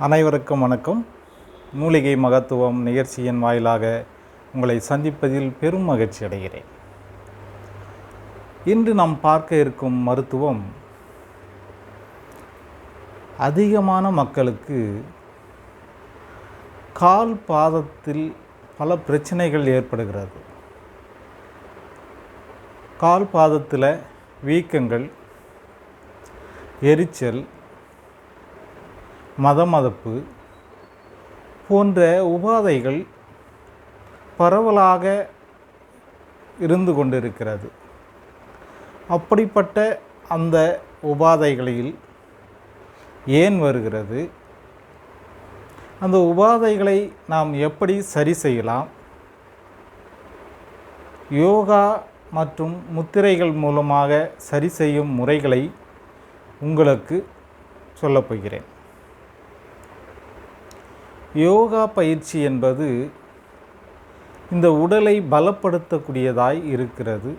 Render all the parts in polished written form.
அனைவருக்கும் வணக்கம். மூலிகை மகத்துவம் நிகழ்ச்சியின் வாயிலாக உங்களை சந்திப்பதில் பெரும் மகிழ்ச்சி அடைகிறேன். இன்று நாம் பார்க்க இருக்கும் மருத்துவம் அதிகமான மக்களுக்கு கால் பாதத்தில் பல பிரச்சனைகள் ஏற்படுகிறது. கால் பாதத்தில் வீக்கங்கள், எரிச்சல், மதமதப்பு போன்ற உபாதைகள் பரவலாக இருந்து கொண்டிருக்கிறது. அப்படிப்பட்ட அந்த உபாதைகளில் ஏன் வருகிறது, அந்த உபாதைகளை நாம் எப்படி சரி செய்யலாம், யோகா மற்றும் முத்திரைகள் மூலமாக சரி செய்யும் முறைகளை உங்களுக்கு சொல்லப்போகிறேன். யோகா பயிற்சி என்பது இந்த உடலை பலப்படுத்தக்கூடியதாய் இருக்கிறது.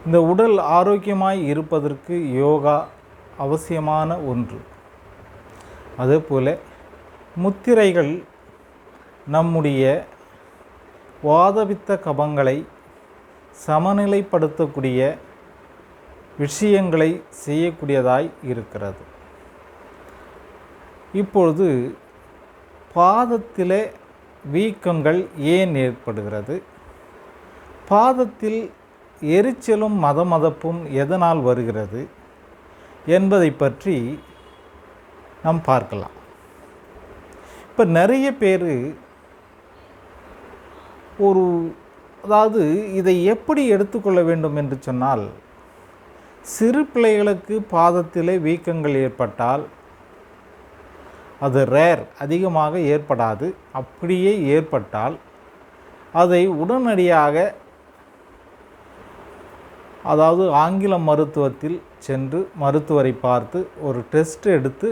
இந்த உடல் ஆரோக்கியமாய் இருப்பதற்கு யோகா அவசியமான ஒன்று. அதேபோல முத்திரைகள் நம்முடைய வாதபித்த கபங்களை சமநிலைப்படுத்தக்கூடிய விஷயங்களை செய்யக்கூடியதாய் இருக்கிறது. இப்பொழுது பாதத்திலே வீக்கங்கள் ஏன் ஏற்படுகிறது, பாதத்தில் எரிச்சலும் மதமதப்பும் எதனால் வருகிறது என்பதை பற்றி நாம் பார்க்கலாம். இப்போ நிறைய பேர் இதை எப்படி எடுத்துக்கொள்ள வேண்டும் என்று சொன்னால், சிறு பிள்ளைகளுக்கு பாதத்திலே வீக்கங்கள் ஏற்பட்டால் அது ரேர், அதிகமாக ஏற்படாது. அப்படியே ஏற்பட்டால் அதை உடனடியாக ஆங்கில மருத்துவத்தில் சென்று மருத்துவரை பார்த்து ஒரு டெஸ்ட் எடுத்து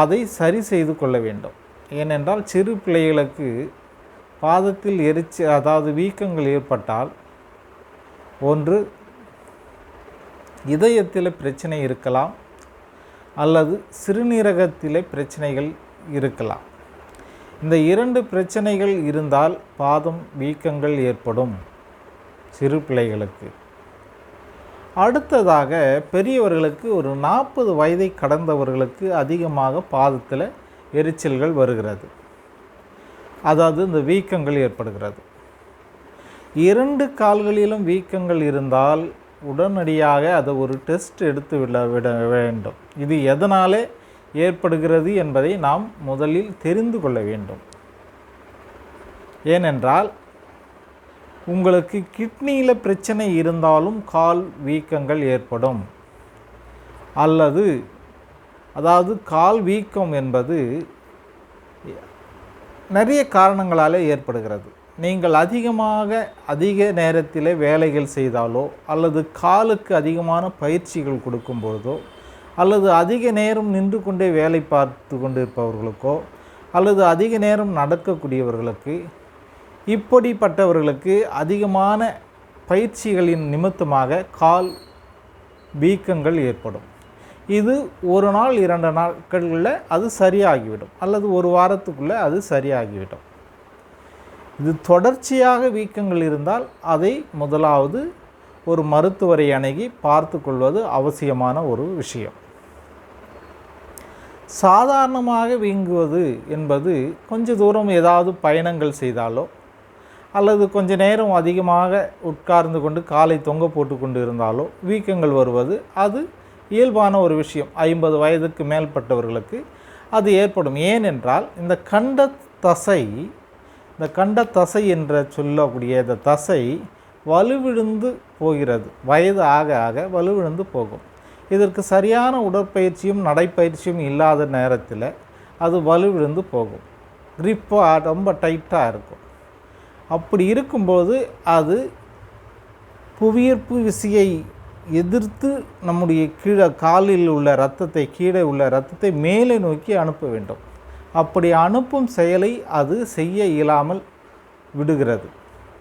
அதை சரி செய்து கொள்ள வேண்டும். ஏனென்றால் சிறு பிள்ளைகளுக்கு பாதத்தில் வீக்கங்கள் ஏற்பட்டால் ஒன்று இதயத்தில் பிரச்சனை இருக்கலாம், அல்லது சிறுநீரகத்திலே பிரச்சனைகள் இருக்கலாம். இந்த இரண்டு பிரச்சனைகள் இருந்தால் பாதம் வீக்கங்கள் ஏற்படும் சிறு பிள்ளைகளுக்கு. அடுத்ததாக பெரியவர்களுக்கு ஒரு 40 வயதை கடந்தவர்களுக்கு அதிகமாக பாதத்தில் எரிச்சல்கள் வருகிறது, இந்த வீக்கங்கள் ஏற்படுகிறது. 2 கால்களிலும் வீக்கங்கள் இருந்தால் உடனடியாக அதை ஒரு டெஸ்ட் எடுத்து விட வேண்டும். இது எதனாலே ஏற்படுகிறது என்பதை நாம் முதலில் தெரிந்து கொள்ள வேண்டும். ஏனென்றால் உங்களுக்கு கிட்னியில் பிரச்சனை இருந்தாலும் கால் வீக்கங்கள் ஏற்படும். கால் வீக்கம் என்பது நிறைய காரணங்களால் ஏற்படுகிறது. நீங்கள் அதிக நேரத்தில் வேலைகள் செய்தாலோ, அல்லது காலுக்கு அதிகமான பயிற்சிகள் கொடுக்கும் பொழுதோ, அல்லது அதிக நேரம் நின்று கொண்டே வேலை பார்த்து கொண்டிருப்பவர்களுக்கோ, அல்லது அதிக நேரம் நடக்கக்கூடியவர்களுக்கு, இப்படிப்பட்டவர்களுக்கு அதிகமான பயிற்சிகளின் நிமித்தமாக கால் வீக்கங்கள் ஏற்படும். இது ஒரு நாள் 2 நாட்களில் அது சரியாகிவிடும், அல்லது ஒரு வாரத்துக்குள்ளே அது சரியாகிவிடும். இது தொடர்ச்சியாக வீக்கங்கள் இருந்தால் அதை முதலாவது ஒரு மருத்துவரை அணுகி பார்த்து கொள்வது அவசியமான ஒரு விஷயம். சாதாரணமாக வீங்குவது என்பது கொஞ்ச தூரம் ஏதாவது பயணங்கள் செய்தாலோ, அல்லது கொஞ்ச நேரம் அதிகமாக உட்கார்ந்து கொண்டு காலை தொங்க போட்டு கொண்டு இருந்தாலோ வீக்கங்கள் வருவது அது இயல்பான ஒரு விஷயம். 50 வயதுக்கு மேற்பட்டவர்களுக்கு அது ஏற்படும். ஏனென்றால் இந்த கண்ட தசை என்று சொல்லக்கூடிய இந்த தசை வலுவிழுந்து போகிறது. வயது ஆக ஆக வலுவிழுந்து போகும். இதற்கு சரியான உடற்பயிற்சியும் நடைப்பயிற்சியும் இல்லாத நேரத்தில் அது வலுவிழுந்து போகும். கிரிப்பாக ரொம்ப டைட்டாக இருக்கும். அப்படி இருக்கும்போது அது புவியீர்ப்பு விசையை எதிர்த்து நம்முடைய காலில் உள்ள கீழே உள்ள இரத்தத்தை மேலே நோக்கி அனுப்ப வேண்டும். அப்படி அனுப்பும் செயலை அது செய்ய இயலாமல் விடுகிறது.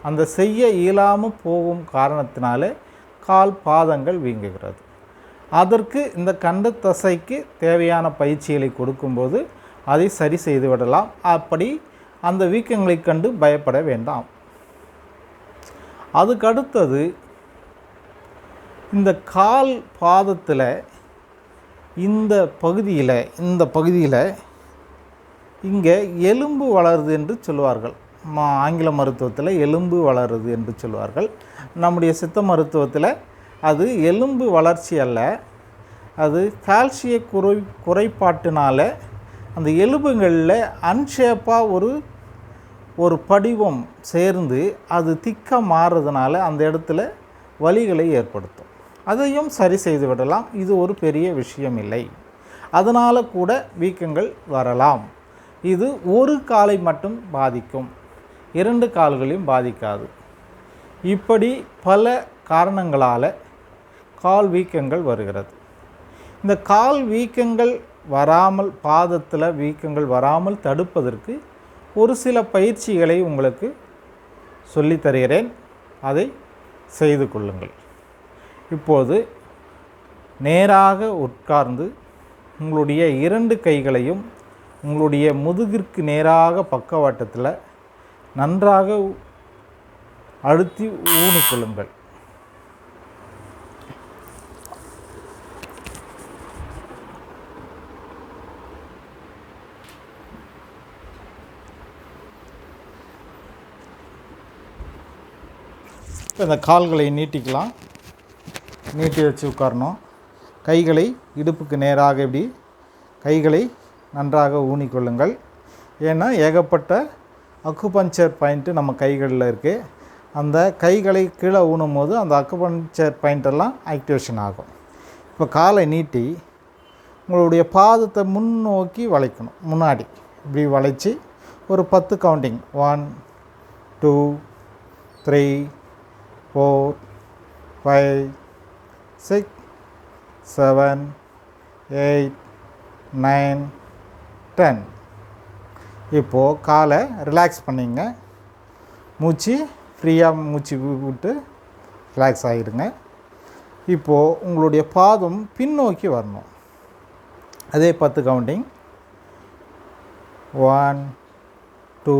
அந்த செய்ய இயலாமல் போகும் காரணத்தினாலே கால் பாதங்கள் வீங்குகிறது. அதற்கு இந்த கண்ட தசைக்கு தேவையான பயிற்சிகளை கொடுக்கும்போது அதை சரி செய்து விடலாம். அப்படி அந்த வீக்கங்களை கண்டு பயப்பட வேண்டாம். அதுக்கடுத்தது இந்த கால் பாதத்தில் இந்த பகுதியில் இங்கே எலும்பு வளருது என்று சொல்லுவார்கள். ஆங்கில மருத்துவத்தில் எலும்பு வளருது என்று சொல்லுவார்கள். நம்முடைய சித்த மருத்துவத்தில் அது எலும்பு வளர்ச்சி அல்ல, அது கால்சிய குறைபாட்டினால அந்த எலும்புகளில் அன்ஷேப்பாக ஒரு படிவம் சேர்ந்து அது திக்காக மாறுறதுனால அந்த இடத்துல வலிகளை ஏற்படுத்தும். அதையும் சரி செய்து விடலாம். இது ஒரு பெரிய விஷயம் இல்லை. அதனால் கூட வீக்கங்கள் வரலாம். இது ஒரு காலை மட்டும் பாதிக்கும், 2 கால்களையும் பாதிக்காது. இப்படி பல காரணங்களால் கால் வீக்கங்கள் வருகிறது. இந்த கால் வீக்கங்கள் வராமல், பாதத்தில் வீக்கங்கள் வராமல் தடுப்பதற்கு ஒரு சில பயிற்சிகளை உங்களுக்கு சொல்லித் தருகிறேன். அதை செய்து கொள்ளுங்கள். இப்போது நேராக உட்கார்ந்து உங்களுடைய 2 கைகளையும் உங்களுடைய முதுகிற்கு நேராக பக்கவாட்டத்தில் நன்றாக அழுத்தி ஊனிக்கொள்ளுங்கள். இந்த கால்களை நீட்டிக்கலாம். நீட்டி வச்சு உட்காரணும். கைகளை இடுப்புக்கு நேராக இப்படி கைகளை நன்றாக ஊனிக்கொள்ளுங்கள். ஏன்னா ஏகப்பட்ட அக்குபஞ்சர் பாயிண்ட்டு நம்ம கைகளில் இருக்குது. அந்த கைகளை கீழே ஊனும் போது அந்த அக்குபஞ்சர் பாயிண்டெல்லாம் ஆக்டிவேஷன் ஆகும். இப்போ காலை நீட்டி உங்களுடைய பாதத்தை முன்னோக்கி வளைக்கணும். முன்னாடி இப்படி வளைச்சி ஒரு 10 கவுண்டிங் 1 2 3 4 5 6 7 8 9 10. இப்போது காலை ரிலாக்ஸ் பண்ணிங்க. மூச்சு ஃப்ரீயாக மூச்சு விட்டு ரிலாக்ஸ் ஆகிடுங்க. இப்போது உங்களுடைய பாதம் பின்னோக்கி வரணும். அதே 10 கவுண்டிங் 1 2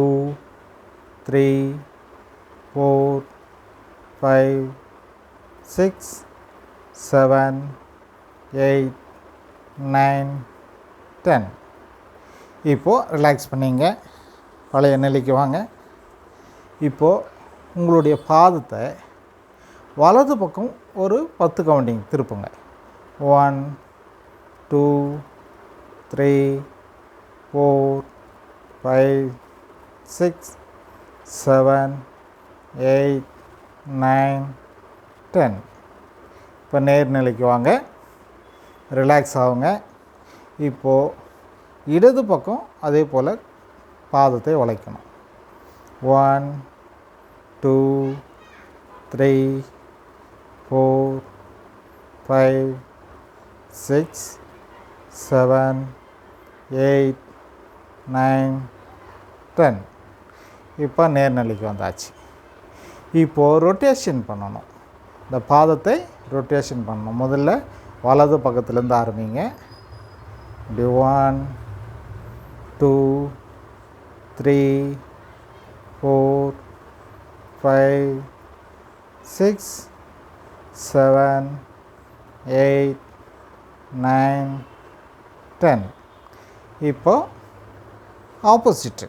3 4 5 6 7 8 9 10. இப்போது ரிலாக்ஸ் பண்ணிங்க. பழைய நிலைக்கு வாங்க. இப்போது உங்களுடைய பாதத்தை வலது பக்கம் ஒரு 10 கவுண்டிங் திருப்புங்க. 1 2 3 4 5 6 7 8 9 10. இப்போ நேர்நிலைக்கு வாங்க. ரிலாக்ஸ் ஆகுங்க. இப்போது இடது பக்கம் அதே போல் பாதத்தை வளைக்கணும். 1 2 3 4 5 6 7 8 9 10. இப்போ நேர்நிலைக்கு வந்தாச்சு. இப்போது ரொட்டேஷன் பண்ணணும். இந்த பாதத்தை ரொட்டேஷன் பண்ணணும். முதல்ல வலது பக்கத்துலேருந்து ஆரம்பிங்க. இப்படி 1 2 3 4 5 6 7 8 9 10. இப்போது ஆப்போசிட்டு.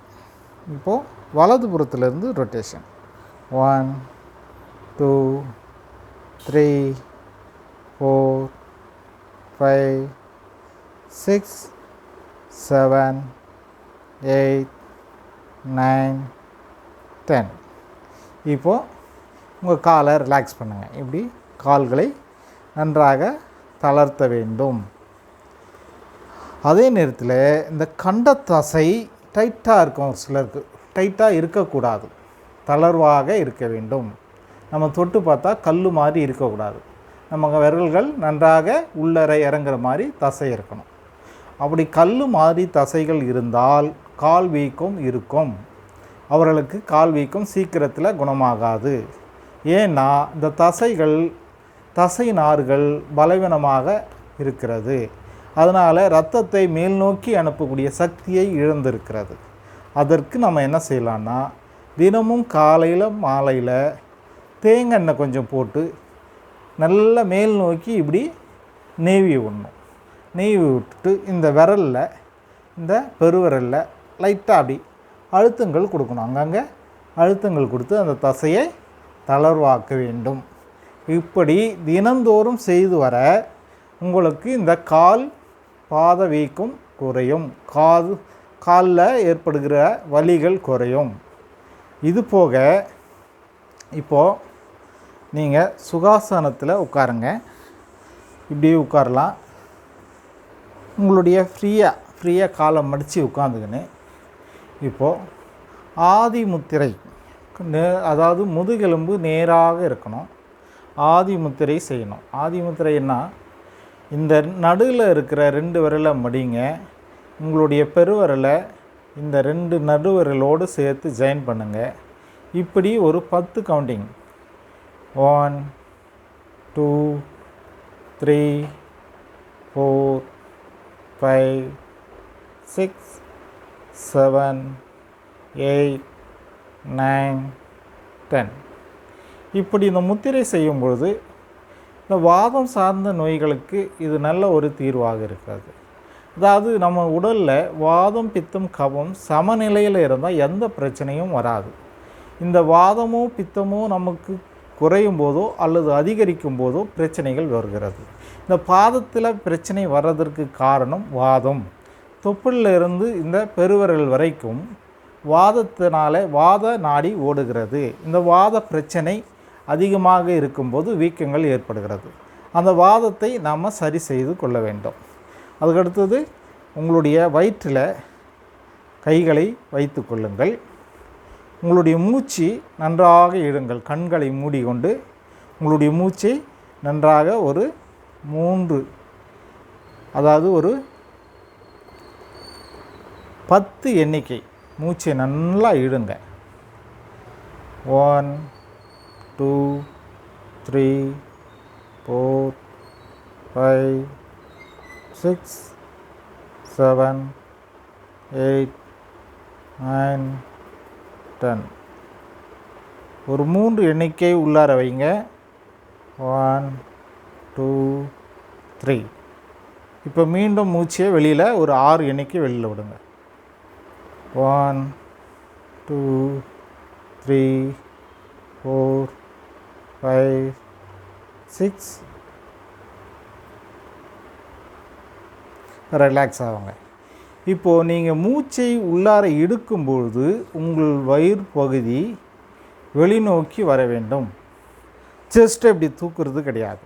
இப்போது வலதுபுறத்துலேருந்து ரொட்டேஷன் 1 2 3 4 5 6 7 8 9 10. இப்போது உங்கள் காலை ரிலாக்ஸ் பண்ணுங்கள். இப்படி கால்களை நன்றாக தளர்த்த வேண்டும். அதே நேரத்தில் இந்த கண்ட தசை டைட்டாக இருக்கும். ஒரு சிலருக்கு டைட்டாக இருக்கக்கூடாது, தளர்வாக இருக்க வேண்டும். நம்ம தொட்டு பார்த்தா கல் மாதிரி இருக்கக்கூடாது. நம்ம விரல்கள் நன்றாக உள்ளறை இறங்குற மாதிரி தசை இருக்கணும். அப்படி கல் மாதிரி தசைகள் இருந்தால் கால் வீக்கம் இருக்கும். அவர்களுக்கு கால் வீக்கம் சீக்கிரத்தில் குணமாகாது. ஏன்னா இந்த தசைகள் தசை நார்கள் பலவீனமாக இருக்கிறது. அதனால் இரத்தத்தை மேல் நோக்கி அனுப்பக்கூடிய சக்தியை இழந்திருக்கிறது. அதற்கு நம்ம என்ன செய்யலான்னா, தினமும் காலையில் மாலையில் தேங்காய் எண்ணெய் கொஞ்சம் போட்டு நல்லா மேல் நோக்கி இப்படி நீவி விடணும். நீவி விட்டுட்டு இந்த விரலில், இந்த பெருவிரலில் லைட்டாக அப்படி அழுத்தங்கள் கொடுக்கணும். அங்கங்கே அழுத்தங்கள் கொடுத்து அந்த தசையை தளர்வாக்க வேண்டும். இப்படி தினந்தோறும் செய்து வர உங்களுக்கு இந்த கால் பாத வீக்கம் குறையும், காலில் ஏற்படுகிற வலிகள் குறையும். இது போக இப்போது நீங்கள் சுகாசனத்தில் உட்காருங்க. இப்படியே உட்காரலாம். உங்களுடைய ஃப்ரீயாக காலை மடித்து உட்காந்துக்கின்னு இப்போது ஆதி முத்திரை, அதாவது முதுகெலும்பு நேராக இருக்கணும். ஆதி முத்திரை செய்யணும். ஆதி முத்திரைன்னா இந்த நடுவில் இருக்கிற 2 விரலை மடிங்க. உங்களுடைய பெருவிரலை இந்த 2 நடுவிரலோடு சேர்த்து ஜாயின் பண்ணுங்கள். இப்படி ஒரு 10 கவுண்டிங், 1 2 3 4 5 6 7 8 9 10. இப்படி இந்த முத்திரை செய்யும் பொழுது இந்த வாதம் சார்ந்த நோய்களுக்கு இது நல்ல ஒரு தீர்வாக இருக்கிறது. அதாவது நம்ம உடலில் வாதம் பித்தம் கபம் சமநிலையில் இருந்தால் எந்த பிரச்சனையும் வராது. இந்த வாதமோ பித்தமோ நமக்கு குறையும் போதோ அல்லது அதிகரிக்கும் போதோ பிரச்சனைகள் வருகிறது. இந்த பாதத்தில் பிரச்சனை வர்றதற்கு காரணம் வாதம். தொப்புளிலிருந்து இந்த பெருவிரல் வரைக்கும் வாதத்தினால வாத நாடி ஓடுகிறது. இந்த வாத பிரச்சனை அதிகமாக இருக்கும்போது வீக்கங்கள் ஏற்படுகிறது. அந்த வாதத்தை நாம் சரி செய்து கொள்ள வேண்டும். அதுக்கடுத்தது உங்களுடைய வயிற்றில் கைகளை வைத்து கொள்ளுங்கள். உங்களுடைய மூச்சு நன்றாக இழுங்கள். கண்களை மூடிக்கொண்டு உங்களுடைய மூச்சை நன்றாக ஒரு 3, அதாவது ஒரு 10 எண்ணிக்கை மூச்சை நல்லா இழுங்க. 1 2 3 4 5 6 7 8 9 10. ஒரு 3 எண்ணிக்கை உள்ளார வைங்க. 1 2 3. இப்போ மீண்டும் மூச்சையை வெளியில் ஒரு 6 எண்ணிக்கை வெளியில் விடுங்க. 1 2 3 4 5 6. ரிலாக்ஸ் ஆகுங்க. இப்போது நீங்கள் மூச்சை உள்ளார இழுக்கும்பொழுது உங்கள் வயிறு பகுதி வெளிநோக்கி வர வேண்டும். செஸ்ட்டை இப்படி தூக்குறது கிடையாது.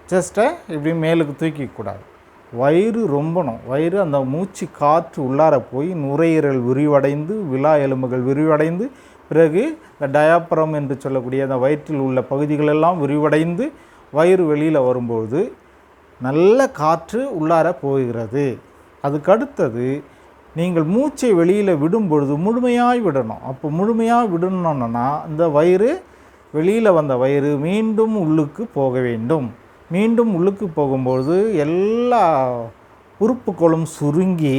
செஸ்ட்டை இப்படி மேலுக்கு தூக்கிக்கூடாது. வயிறு ரொம்பணும். வயிறு அந்த மூச்சு காற்று உள்ளார போய் நுரையீரல் விரிவடைந்து விலா எலும்புகள் விரிவடைந்து பிறகு இந்த டயாப்ரம் என்று சொல்லக்கூடிய அந்த வயிற்றில் உள்ள பகுதிகளெல்லாம் விரிவடைந்து வயிறு வெளியில் வரும்போது நல்ல காற்று உள்ளார போகிறது. அதுக்கடுத்தது நீங்கள் மூச்சை வெளியில் விடும் பொழுது முழுமையாக விடணும். அப்போ முழுமையாக விடணும்னா இந்த வயிறு வெளியில் வந்த வயிறு மீண்டும் உள்ளுக்கு போக வேண்டும். மீண்டும் உள்ளுக்கு போகும்பொழுது எல்லா உறுப்புகளும் சுருங்கி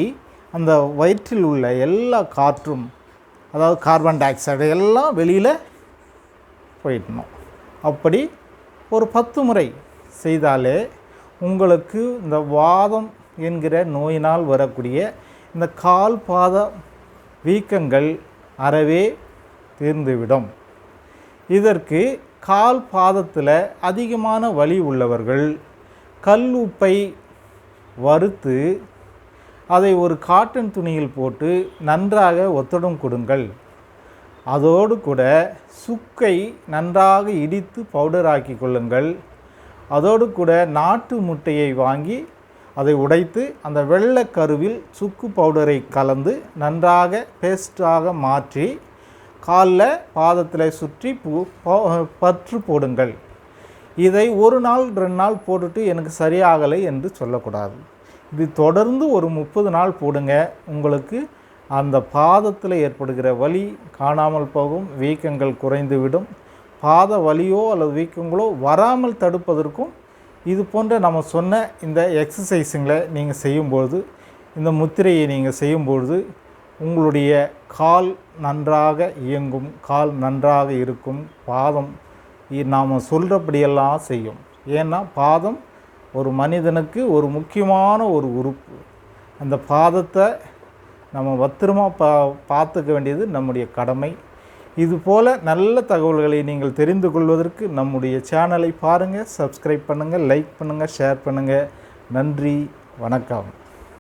அந்த வயிற்றில் உள்ள எல்லா காற்றும், அதாவது கார்பன் டை ஆக்சைடு எல்லாம் வெளியில் போயிடணும். அப்படி ஒரு 10 முறை செய்தாலே உங்களுக்கு இந்த வாதம் என்கிற நோயினால் வரக்கூடிய இந்த கால் பாத வீக்கங்கள் அறவே தீர்ந்துவிடும். இதற்கு கால் பாதத்தில் அதிகமான வலி உள்ளவர்கள் கல் உப்பை வறுத்து அதை ஒரு காட்டன் துணியில் போட்டு நன்றாக ஒத்தடம் கொடுங்கள். அதோடு கூட சுக்கை நன்றாக இடித்து பவுடராக்கி கொள்ளுங்கள். அதோடு கூட நாட்டு முட்டையை வாங்கி அதை உடைத்து அந்த வெள்ளைக்கருவில் சுக்கு பவுடரை கலந்து நன்றாக பேஸ்டாக மாற்றி காலில் பாதத்தில் சுற்றி பற்று போடுங்கள். இதை 1 நாள் 2 நாள் போட்டுட்டு எனக்கு சரியாகலை என்று சொல்லக்கூடாது. இது தொடர்ந்து ஒரு 30 நாள் போடுங்க. உங்களுக்கு அந்த பாதத்தில் ஏற்படுகிற வலி காணாமல் போகும், வீக்கங்கள் குறைந்துவிடும், பாத வலியோ அல்லது வீக்கங்களோ வராமல் தடுப்பதற்கும் இது போன்ற நம்ம சொன்ன இந்த எக்ஸசைஸுங்களை நீங்கள் செய்யும்பொழுது, இந்த முத்திரையை நீங்கள் செய்யும்பொழுது உங்களுடைய கால் நன்றாக இயங்கும், கால் நன்றாக இருக்கும், பாதம் நாம் சொல்கிறபடியெல்லாம் செய்யும். ஏன்னா பாதம் ஒரு மனிதனுக்கு ஒரு முக்கியமான ஒரு உறுப்பு. அந்த பாதத்தை நம்ம பத்திரமாக பார்த்துக்க வேண்டியது நம்முடைய கடமை. இதுபோல் நல்ல தகவல்களை நீங்கள் தெரிந்து கொள்வதற்கு நம்முடைய சேனலை பாருங்கள், சப்ஸ்கிரைப் பண்ணுங்கள், லைக் பண்ணுங்கள், ஷேர் பண்ணுங்கள். நன்றி, வணக்கம்.